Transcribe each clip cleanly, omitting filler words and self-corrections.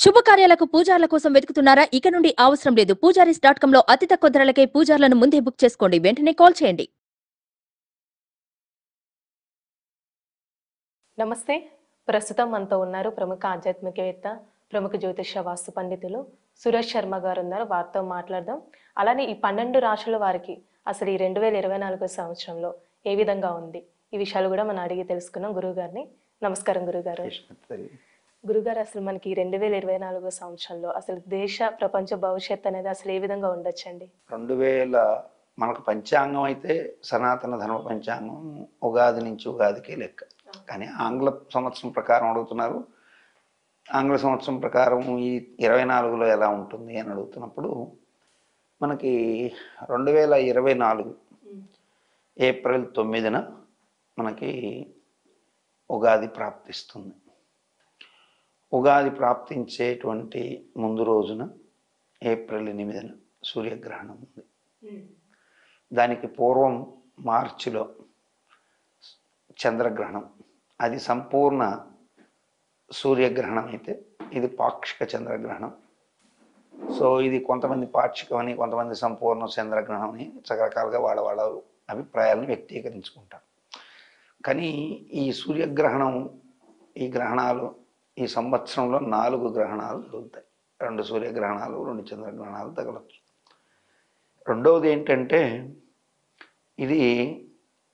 శుభకార్యాలకు పూజార్ల కోసం వెతుకుతున్నారా? ఇక నుండి అవసరం లేదు. పూజారీస్.com లో అతి తక్కువ ధరలకే పూజార్లను ముందే బుక్ చేసుకోండి. వెంటనే కాల్ చేయండి. నమస్తే. ప్రస్తుతం మనతో ఉన్నారు ప్రముఖ ఆధ్యాత్మికవేత్త, ప్రముఖ జ్యోతిష వాస్తు పండితులు సురేష్ శర్మ గారు ఉన్నారు. వారితో మాట్లాడదాం. అలానే ఈ 12 రాశుల వారికి అసలు ఈ 2024 సంవత్సరంలో ఏ విధంగా ఉంది, ఈ విషయాలు కూడా మనం అడిగి తెలుసుకున్నాం గురువుగారిని. నమస్కారం గురుగారు. గురుగారు, అసలు మనకి 2024 సంవత్సరంలో అసలు దేశ ప్రపంచ భవిష్యత్ అనేది అసలు ఏ విధంగా ఉండొచ్చండి? 2000 మనకు పంచాంగం అయితే సనాతన ధర్మ పంచాంగం ఉగాది నుంచి ఉగాదికి లెక్క. కానీ ఆంగ్ల సంవత్సరం ప్రకారం అడుగుతున్నారు. ఆంగ్ల సంవత్సరం ప్రకారం ఈ 24లో ఎలా ఉంటుంది అని అడుగుతున్నప్పుడు మనకి 2024 ఏప్రిల్ 9న మనకి ఉగాది ప్రాప్తిస్తుంది. ఉగాది ప్రాప్తించేటువంటి ముందు రోజున ఏప్రిల్ 8న సూర్యగ్రహణం ఉంది. దానికి పూర్వం మార్చిలో చంద్రగ్రహణం. అది సంపూర్ణ సూర్యగ్రహణం అయితే ఇది పాక్షిక చంద్రగ్రహణం. సో ఇది కొంతమంది పాక్షికం అని, కొంతమంది సంపూర్ణ చంద్రగ్రహణం అని రకరకాలుగా వాళ్ళ అభిప్రాయాలను వ్యక్తీకరించుకుంటారు. కానీ ఈ సూర్యగ్రహణం, ఈ గ్రహణాలు ఈ సంవత్సరంలో 4 గ్రహణాలు తగులుతాయి. 2 సూర్యగ్రహణాలు, 2 చంద్రగ్రహణాలు తగలచ్చు. రెండవది ఏంటంటే ఇది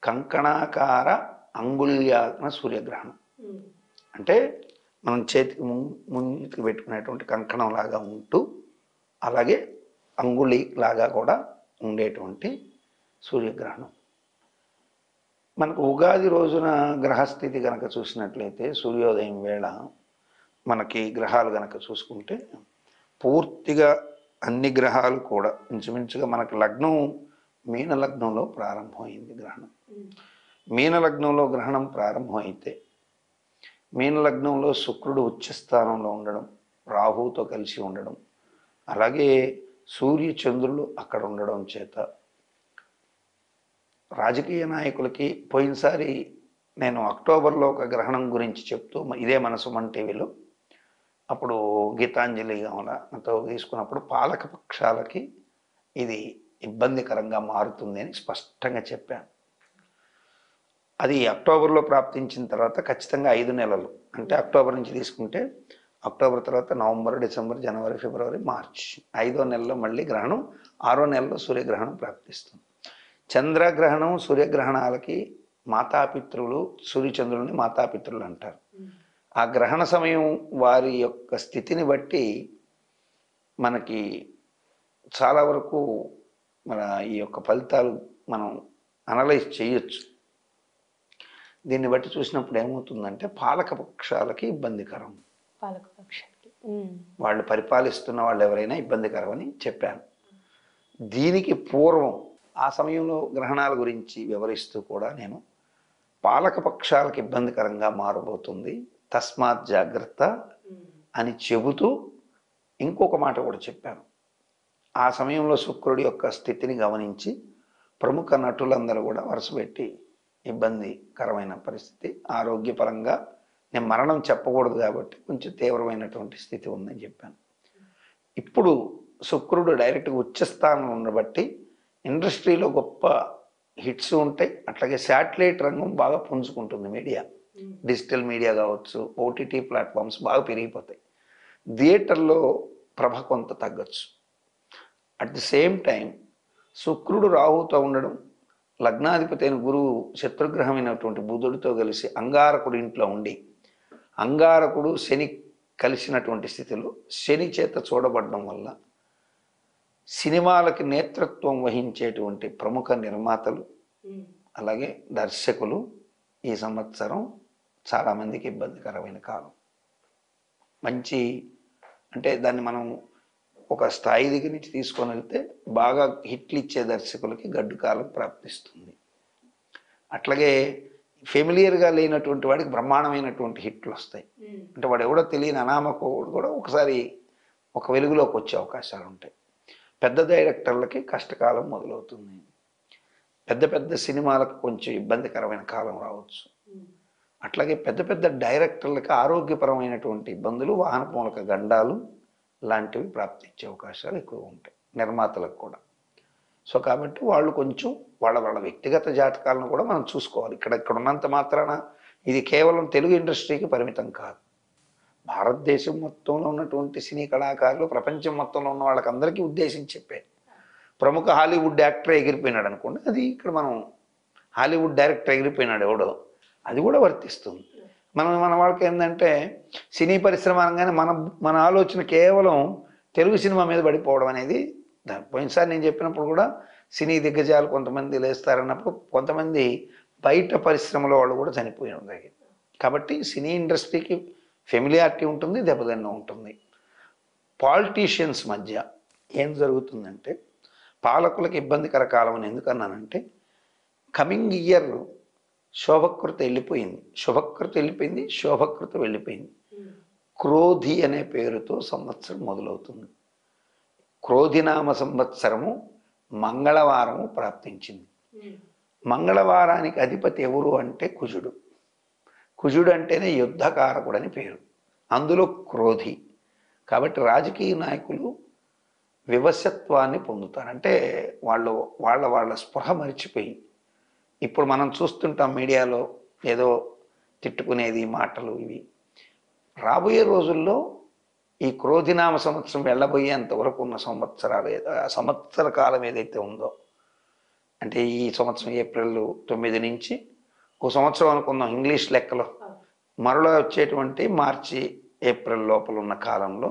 కంకణాకార అంగుళ్యాన సూర్యగ్రహణం. అంటే మనం చేతికి ముందుకు పెట్టుకునేటువంటి కంకణం లాగా ఉంటూ అలాగే అంగుళి లాగా కూడా ఉండేటువంటి సూర్యగ్రహణం. మనకు ఉగాది రోజున గ్రహస్థితి గనక చూసినట్లయితే సూర్యోదయం వేళ మనకి గ్రహాలు గనక చూసుకుంటే పూర్తిగా అన్ని గ్రహాలు కూడా ఇంచుమించుగా మనకి లగ్నం మీన లగ్నంలో ప్రారంభమైంది గ్రహణం. మీన లగ్నంలో గ్రహణం ప్రారంభమైతే మీన లగ్నంలో శుక్రుడు ఉచ్చస్థానంలో ఉండడం, రాహుతో కలిసి ఉండడం, అలాగే సూర్య చంద్రులు అక్కడ ఉండడం చేత రాజకీయ నాయకులకి పోయినసారి నేను అక్టోబర్లో ఒక గ్రహణం గురించి చెప్తూ ఇదే మనసు మన టీవీలో అప్పుడు గీతాంజలి నాతో తీసుకున్నప్పుడు పాలక పక్షాలకి ఇది ఇబ్బందికరంగా మారుతుంది అని స్పష్టంగా చెప్పాను. అది అక్టోబర్లో ప్రాప్తించిన తర్వాత ఖచ్చితంగా 5 నెలలు, అంటే అక్టోబర్ నుంచి తీసుకుంటే అక్టోబర్ తర్వాత నవంబర్, డిసెంబర్, జనవరి, ఫిబ్రవరి, మార్చ్ 5వ నెలలో మళ్ళీ గ్రహణం, 6వ నెలలో సూర్యగ్రహణం ప్రాప్తిస్తుంది. చంద్రగ్రహణం సూర్యగ్రహణాలకి మాతాపితృలు, సూర్యచంద్రుల్ని మాతాపితృలు అంటారు. ఆ గ్రహణ సమయం వారి యొక్క స్థితిని బట్టి మనకి చాలా వరకు మన ఈ యొక్క ఫలితాలు మనం అనలైజ్ చేయొచ్చు. దీన్ని బట్టి చూసినప్పుడు ఏమవుతుందంటే పాలక పక్షాలకి ఇబ్బందికరం, వాళ్ళు పరిపాలిస్తున్న వాళ్ళు ఎవరైనా ఇబ్బందికరం అని చెప్పాను. దీనికి పూర్వం ఆ సమయంలో గ్రహణాల గురించి వివరిస్తూ కూడా నేను పాలక పక్షాలకు ఇబ్బందికరంగా మారబోతుంది, తస్మాత్ జాగ్రత్త అని చెబుతూ ఇంకొక మాట కూడా చెప్పాను. ఆ సమయంలో శుక్రుడి యొక్క స్థితిని గమనించి ప్రముఖ నటులందరూ కూడా వరుసపెట్టి ఇబ్బందికరమైన పరిస్థితి, ఆరోగ్యపరంగా నేను మరణం చెప్పకూడదు కాబట్టి కొంచెం తీవ్రమైనటువంటి స్థితి ఉందని చెప్పాను. ఇప్పుడు శుక్రుడు డైరెక్ట్గా ఉచ్చస్థానంలో ఉండబట్టి ఇండస్ట్రీలో గొప్ప హిట్స్ ఉంటాయి. అట్లాగే శాటిలైట్ రంగం బాగా పుంజుకుంటుంది. మీడియా, డిజిటల్ మీడియా కావచ్చు, ఓటీటీ ప్లాట్ఫామ్స్ బాగా పెరిగిపోతాయి. థియేటర్లో ప్రభ కొంత తగ్గచ్చు. అట్ ది సేమ్ టైం శుక్రుడు రాహుతో ఉండడం, లగ్నాధిపతి అయిన గురువు శత్రుగ్రహమైనటువంటి బుధుడితో కలిసి అంగారకుడు ఇంట్లో ఉండి, అంగారకుడు శని కలిసినటువంటి స్థితిలో శని చేత చూడబడడం వల్ల సినిమాలకి నేతృత్వం వహించేటువంటి ప్రముఖ నిర్మాతలు అలాగే దర్శకులు ఈ సంవత్సరం చాలామందికి ఇబ్బందికరమైన కాలం. మంచి అంటే దాన్ని మనం ఒక స్థాయి దగ్గర నుంచి తీసుకొని వెళ్తే బాగా హిట్లు ఇచ్చే దర్శకులకి గడ్డు కాలం ప్రాప్తిస్తుంది. అట్లాగే ఫెమిలియర్గా లేనటువంటి వాడికి బ్రహ్మాండమైనటువంటి హిట్లు వస్తాయి. అంటే వాడు ఎవడో తెలియని అనామకుడు కూడా ఒకసారి ఒక వెలుగులోకి వచ్చే అవకాశాలు ఉంటాయి. పెద్ద డైరెక్టర్లకి కష్టకాలం మొదలవుతుంది. పెద్ద పెద్ద సినిమాలకు కొంచెం ఇబ్బందికరమైన కాలం రావచ్చు. అట్లాగే పెద్ద పెద్ద డైరెక్టర్లకు ఆరోగ్యపరమైనటువంటి ఇబ్బందులు, వాహన మూలక గండాలు లాంటివి ప్రాప్తించే అవకాశాలు ఎక్కువ ఉంటాయి, నిర్మాతలకు కూడా. సో కాబట్టి వాళ్ళు కొంచెం వాళ్ళ వ్యక్తిగత జాతకాలను కూడా మనం చూసుకోవాలి. ఇక్కడ ఉన్నంత మాత్రాన ఇది కేవలం తెలుగు ఇండస్ట్రీకి పరిమితం కాదు. భారతదేశం మొత్తంలో ఉన్నటువంటి సినీ కళాకారులు, ప్రపంచం మొత్తంలో ఉన్న వాళ్ళకందరికీ ఉద్దేశించి చెప్పే ప్రముఖ హాలీవుడ్ యాక్టర్ ఎగిరిపోయినాడు అనుకోండి, అది ఇక్కడ మనం హాలీవుడ్ డైరెక్టర్ ఎగిరిపోయినాడు ఎవడో, అది కూడా వర్తిస్తుంది. మన వాళ్ళకి ఏంటంటే సినీ పరిశ్రమ అనగానే మన ఆలోచన కేవలం తెలుగు సినిమా మీద పడిపోవడం అనేది. పోయినసారి నేను చెప్పినప్పుడు కూడా సినీ దిగ్గజాలు కొంతమంది లేస్తారన్నప్పుడు కొంతమంది బయట పరిశ్రమలో వాళ్ళు కూడా చనిపోయి ఉన్నాయి. కాబట్టి సినీ ఇండస్ట్రీకి ఫెమిలియారిటీ ఉంటుంది, దెబ్బతిన్న ఉంటుంది. పాలిటీషియన్స్ మధ్య ఏం జరుగుతుందంటే, పాలకులకు ఇబ్బందికర కాలం అని ఎందుకన్నానంటే, కమింగ్ ఇయర్ శోభకృత వెళ్ళిపోయింది, శోభకృత వెళ్ళిపోయింది. క్రోధి అనే పేరుతో సంవత్సరం మొదలవుతుంది. క్రోధినామ సంవత్సరము మంగళవారము ప్రాప్తించింది. మంగళవారానికి అధిపతి ఎవరు అంటే కుజుడు. కుజుడు అంటేనే యుద్ధకారకుడు అని పేరు, అందులో క్రోధి. కాబట్టి రాజకీయ నాయకులు వివశత్వాన్ని పొందుతారు. అంటే వాళ్ళ స్పృహ మరిచిపోయి, ఇప్పుడు మనం చూస్తుంటాం మీడియాలో ఏదో తిట్టుకునేది మాటలు ఇవి. రాబోయే రోజుల్లో ఈ క్రోధినామ సంవత్సరం వెళ్ళబోయేంత వరకు ఉన్న సంవత్సర కాలం ఏదైతే ఉందో, అంటే ఈ సంవత్సరం ఏప్రిల్ 9 నుంచి ఒక సంవత్సరం అనుకుందాం ఇంగ్లీష్ లెక్కలో, మరలా వచ్చేటువంటి మార్చి ఏప్రిల్ లోపల ఉన్న కాలంలో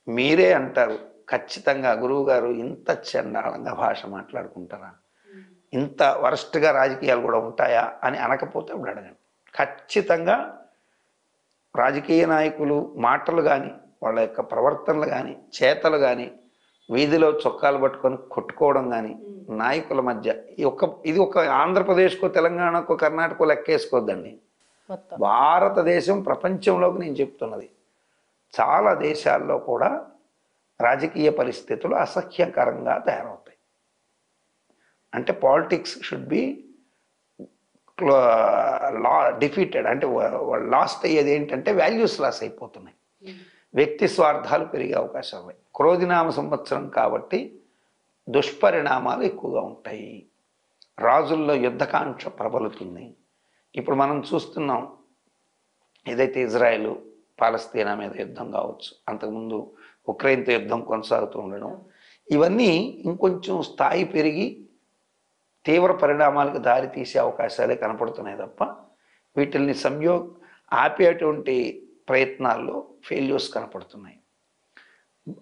మీరే అంటారు ఖచ్చితంగా, గురువు గారు ఇంత చండాలంగా భాష మాట్లాడుకుంటారా, ఇంత వరస్ట్గా రాజకీయాలు కూడా ఉంటాయా అని అనకపోతే అప్పుడు అడగండి. ఖచ్చితంగా రాజకీయ నాయకులు మాటలు కానీ, వాళ్ళ యొక్క ప్రవర్తనలు కానీ, చేతలు కానీ, వీధిలో చొక్కాలు పట్టుకొని కొట్టుకోవడం కానీ, నాయకుల మధ్య ఇది ఒక ఆంధ్రప్రదేశ్కో తెలంగాణకో కర్ణాటకో లెక్కేసుకోవద్దండి. భారతదేశం ప్రపంచంలోకి నేను చెప్తున్నది, చాలా దేశాల్లో కూడా రాజకీయ పరిస్థితులు అసహ్యకరంగా తయారవుతాయి. అంటే పాలిటిక్స్ షుడ్ బి డిఫీటెడ్. అంటే లాస్ట్ అయ్యేది ఏంటంటే వాల్యూస్ లాస్ అయిపోతున్నాయి, వ్యక్తి స్వార్థాలు పెరిగే అవకాశాలు ఉన్నాయి. క్రోధినామ సంవత్సరం కాబట్టి దుష్పరిణామాలు ఎక్కువగా ఉంటాయి. రాజుల్లో యుద్ధకాంక్ష ప్రబలుతుంది. ఇప్పుడు మనం చూస్తున్నాం, ఏదైతే ఇజ్రాయెల్ పాలస్తీనా మీద యుద్ధం కావచ్చు, అంతకుముందు ఉక్రెయిన్తో యుద్ధం కొనసాగుతూ ఉండడం, ఇవన్నీ ఇంకొంచెం స్థాయి పెరిగి తీవ్ర పరిణామాలకు దారి తీసే అవకాశాలే కనపడుతున్నాయి తప్ప వీటిల్ని ఆపేటువంటి ప్రయత్నాల్లో ఫెయిల్యూర్స్ కనపడుతున్నాయి.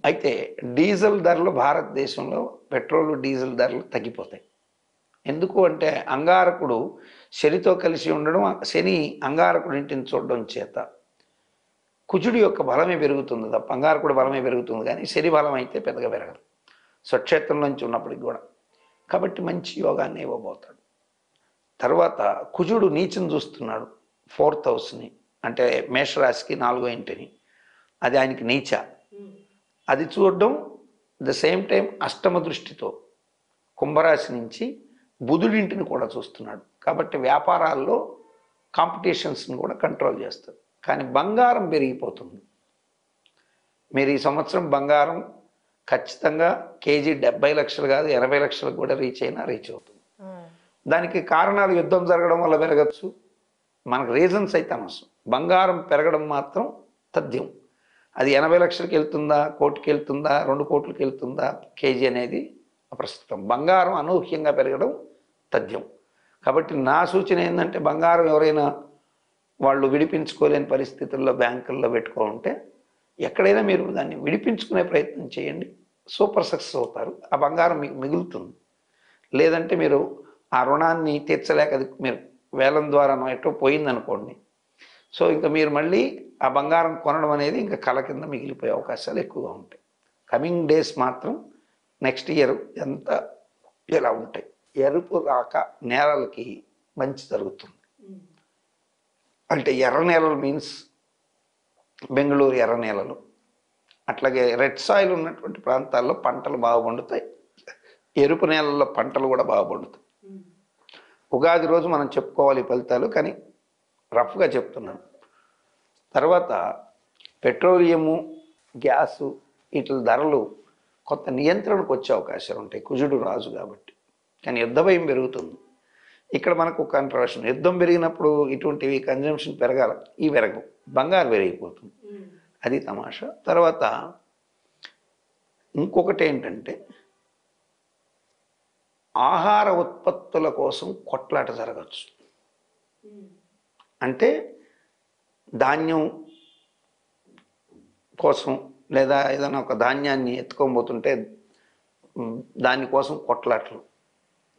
అయితే డీజిల్ ధరలు, భారతదేశంలో పెట్రోల్ డీజిల్ ధరలు తగ్గిపోతాయి. ఎందుకు అంటే అంగారకుడు శనితో కలిసి ఉండడం, శని అంగారకుడు ఇంటిని చూడడం చేత కుజుడి యొక్క బలమే పెరుగుతుంది తప్ప అంగారకుడి బలమే పెరుగుతుంది, కానీ శని బలం అయితే పెద్దగా పెరగదు స్వక్షేత్రం నుంచి ఉన్నప్పటికి కూడా. కాబట్టి మంచి యోగాన్ని ఇవ్వబోతాడు. తర్వాత కుజుడు నీచం చూస్తున్నాడు 4th హౌస్ని, అంటే మేషరాశికి 4వ ఇంటిని, అది ఆయనకి నీచ. అది చూడడం ద సేమ్ టైం అష్టమ దృష్టితో కుంభరాశి నుంచి బుధుడింటిని కూడా చూస్తున్నాడు. కాబట్టి వ్యాపారాల్లో కాంపిటీషన్స్ని కూడా కంట్రోల్ చేస్తాడు. కానీ బంగారం పెరిగిపోతుంది. మీరు ఈ సంవత్సరం బంగారం ఖచ్చితంగా కేజీ 70 లక్షలు కాదు 80 లక్షలకు కూడా రీచ్ అవుతుంది. దానికి కారణాలు యుద్ధం జరగడం వల్ల పెరగచ్చు, మనకు రీజన్స్ అయితే అనవసరం. బంగారం పెరగడం మాత్రం తథ్యం. అది 80 లక్షలకి వెళ్తుందా, కోటికి వెళ్తుందా, 2 కోట్లకి వెళ్తుందా కేజీ అనేది ప్రస్తుతం. బంగారం అనూహ్యంగా పెరగడం తథ్యం. కాబట్టి నా సూచన ఏంటంటే, బంగారం ఎవరైనా వాళ్ళు విడిపించుకోలేని పరిస్థితుల్లో బ్యాంకుల్లో పెట్టుకుంటే ఎక్కడైనా మీరు దాన్ని విడిపించుకునే ప్రయత్నం చేయండి, సూపర్ సక్సెస్ అవుతారు. ఆ బంగారం మీకు మిగులుతుంది. లేదంటే మీరు ఆ రుణాన్ని తీర్చలేక అది మీరు వేలం ద్వారా ఎటో పోయిందనుకోండి, సో ఇంకా మీరు మళ్ళీ ఆ బంగారం కొనడం అనేది ఇంకా కళ కింద మిగిలిపోయే అవకాశాలు ఎక్కువగా ఉంటాయి. కమింగ్ డేస్ మాత్రం నెక్స్ట్ ఇయర్ ఎంత ఎలా ఉంటాయి. ఎరుపు రాక నేలలకి మంచి జరుగుతుంది. అంటే ఎర్ర నేలలు మీన్స్ బెంగళూరు ఎర్ర నేలలు, అట్లాగే రెడ్ సాయిల్ ఉన్నటువంటి ప్రాంతాల్లో పంటలు బాగా పండుతాయి. ఎరుపు నేలల్లో పంటలు కూడా బాగా పండుతాయి. ఉగాది రోజు మనం చెప్పుకోవాలి ఫలితాలు, కానీ రఫ్గా చెప్తున్నాను. తర్వాత పెట్రోలియము, గ్యాసు వీటి ధరలు కొంత నియంత్రణకు వచ్చే అవకాశాలు ఉంటాయి, కుజుడు రాజు కాబట్టి. కానీ యుద్ధ భయం పెరుగుతుంది. ఇక్కడ మనకు కాంట్రవర్షన్, యుద్ధం పెరిగినప్పుడు ఇటువంటివి కన్జంప్షన్ పెరగాలి, ఈ పెరగవు, బంగారు పెరిగిపోతుంది, అది తమాషా. తర్వాత ఇంకొకటి ఏంటంటే ఆహార ఉత్పత్తుల కోసం కొట్లాట జరగచ్చు. అంటే ధాన్యం కోసం లేదా ఏదైనా ఒక ధాన్యాన్ని ఎత్తుకోబోతుంటే దానికోసం కొట్లాటలు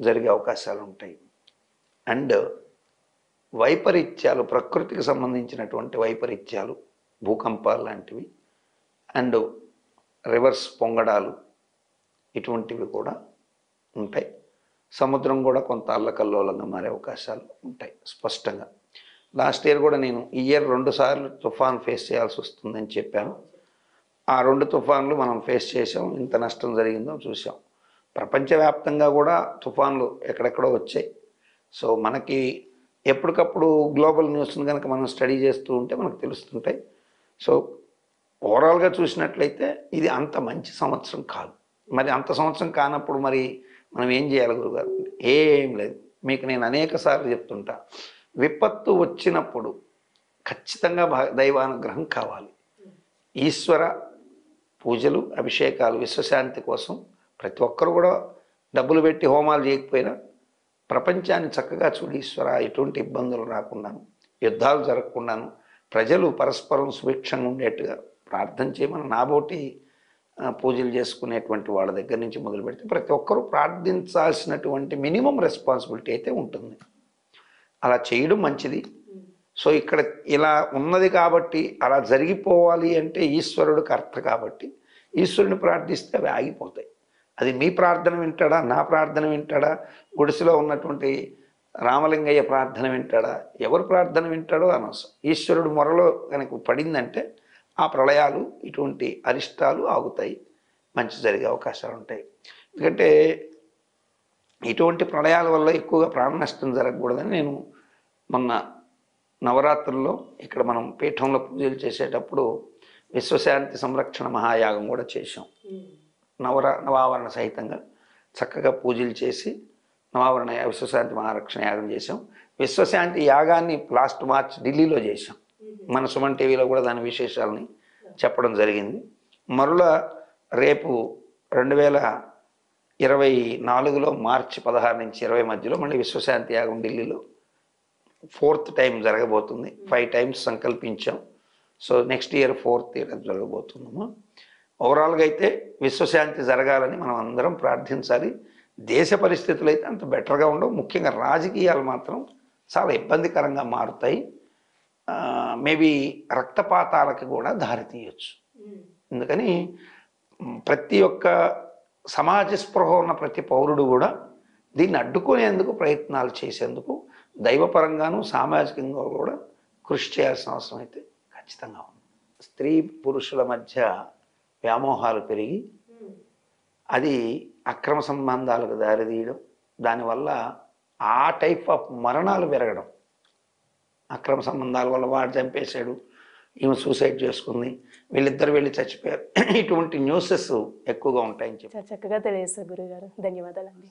జరిగే అవకాశాలు ఉంటాయి. అండ్ వైపరీత్యాలు, ప్రకృతికి సంబంధించినటువంటి వైపరీత్యాలు, భూకంపాలు లాంటివి, అండ్ రివర్స్ పొంగడాలు ఇటువంటివి కూడా ఉంటాయి. సముద్రం కూడా కొంత అల్లకల్లోలంగా మారే అవకాశాలు ఉంటాయి స్పష్టంగా. లాస్ట్ ఇయర్ కూడా నేను ఈ ఇయర్ 2 సార్లు తుఫాన్ ఫేస్ చేయాల్సి వస్తుందని చెప్పాను. ఆ 2 తుఫాన్లు మనం ఫేస్ చేసాం, ఇంత నష్టం జరిగిందో చూసాం. ప్రపంచవ్యాప్తంగా కూడా తుఫాన్లు ఎక్కడెక్కడో వచ్చాయి. సో మనకి ఎప్పటికప్పుడు గ్లోబల్ న్యూస్ని కనుక మనం స్టడీ చేస్తూ ఉంటే మనకు తెలుస్తుంటాయి. సో ఓవరాల్గా చూసినట్లయితే ఇది అంత మంచి సంవత్సరం కాదు. మరి అంత సంవత్సరం కానప్పుడు మరి మనం ఏం చేయాలి గురుగారు? ఏం లేదు. మీకు నేను అనేక సార్లు చెప్తుంటా, విపత్తు వచ్చినప్పుడు ఖచ్చితంగా దైవానుగ్రహం కావాలి. ఈశ్వర పూజలు, అభిషేకాలు, విశ్వశాంతి కోసం ప్రతి ఒక్కరు కూడా డబ్బులు పెట్టి హోమాలు చేయకపోయినా ప్రపంచాన్ని చక్కగా చూడు ఈశ్వర, ఎటువంటి ఇబ్బందులు రాకుండాను, యుద్ధాలు జరగకుండాను, ప్రజలు పరస్పరం సుభిక్షంగా ఉండేట్టుగా ప్రార్థన చేయమని నాబోటి పూజలు చేసుకునేటువంటి వాళ్ళ దగ్గర నుంచి మొదలు పెడితే ప్రతి ఒక్కరూ ప్రార్థించాల్సినటువంటి మినిమం రెస్పాన్సిబిలిటీ అయితే ఉంటుంది. అలా చేయడం మంచిది. సో ఇక్కడ ఇలా ఉన్నది కాబట్టి అలా జరిగిపోవాలి అంటే ఈశ్వరుడు కర్త కాబట్టి ఈశ్వరుని ప్రార్థిస్తే అవి ఆగిపోతాయి. అది మీ ప్రార్థన వింటాడా, నా ప్రార్థన వింటాడా, గుడిసెలో ఉన్నటువంటి రామలింగయ్య ప్రార్థన వింటాడా, ఎవరు ప్రార్థన వింటాడో అనవసరం. ఈశ్వరుడు మొరలో కనుక పడిందంటే ఆ ప్రళయాలు, ఇటువంటి అరిష్టాలు ఆగుతాయి, మంచి జరిగే అవకాశాలు ఉంటాయి. ఎందుకంటే ఇటువంటి ప్రళయాల వల్ల ఎక్కువగా ప్రాణ నష్టం జరగకూడదని నేను మొన్న నవరాత్రుల్లో ఇక్కడ మనం పీఠంలో పూజలు చేసేటప్పుడు విశ్వశాంతి సంరక్షణ మహాయాగం కూడా చేశాం. నవావరణ సహితంగా చక్కగా పూజలు చేసి నవావరణ విశ్వశాంతి మహారక్షణ యాగం చేశాం. విశ్వశాంతి యాగాన్ని లాస్ట్ మార్చ్ ఢిల్లీలో చేశాం. మన సుమన్ టీవీలో కూడా దాని విశేషాలని చెప్పడం జరిగింది. మరలా రేపు 2024లో మార్చి 16 నుంచి 20 మధ్యలో మళ్ళీ విశ్వశాంతి యాగం ఢిల్లీలో 4th టైం జరగబోతుంది. 5 టైమ్స్ సంకల్పించాం. So next year 4th year జరగబోతున్నాము. ఓవరాల్గా అయితే విశ్వశాంతి జరగాలని మనం అందరం ప్రార్థించాలి. దేశ పరిస్థితులు అయితే అంత బెటర్గా ఉండవు. ముఖ్యంగా రాజకీయాలు మాత్రం చాలా ఇబ్బందికరంగా మారుతాయి. మేబీ రక్తపాతాలకి కూడా దారితీయచ్చు. అందుకని ప్రతి ఒక్క సమాజ స్పృహ ఉన్న ప్రతి పౌరుడు కూడా దీన్ని అడ్డుకునేందుకు ప్రయత్నాలు చేసేందుకు దైవపరంగాను సామాజికంగా కూడా కృషి చేయాల్సిన అవసరం అయితే ఖచ్చితంగా ఉంది. స్త్రీ పురుషుల మధ్య వ్యామోహాలు పెరిగి అది అక్రమ సంబంధాలకు దారితీయడం, దానివల్ల ఆ టైప్ ఆఫ్ మరణాలు పెరగడం, అక్రమ సంబంధాల వల్ల వాడు చంపేశాడు, ఈమె సూసైడ్ చేసుకుంది, వీళ్ళిద్దరు వెళ్ళి చచ్చిపోయారు, ఇటువంటి న్యూసెస్ ఎక్కువగా ఉంటాయని చెప్పి చాలా చక్కగా తెలియజేస్తారు గురుగారు. ధన్యవాదాలండి.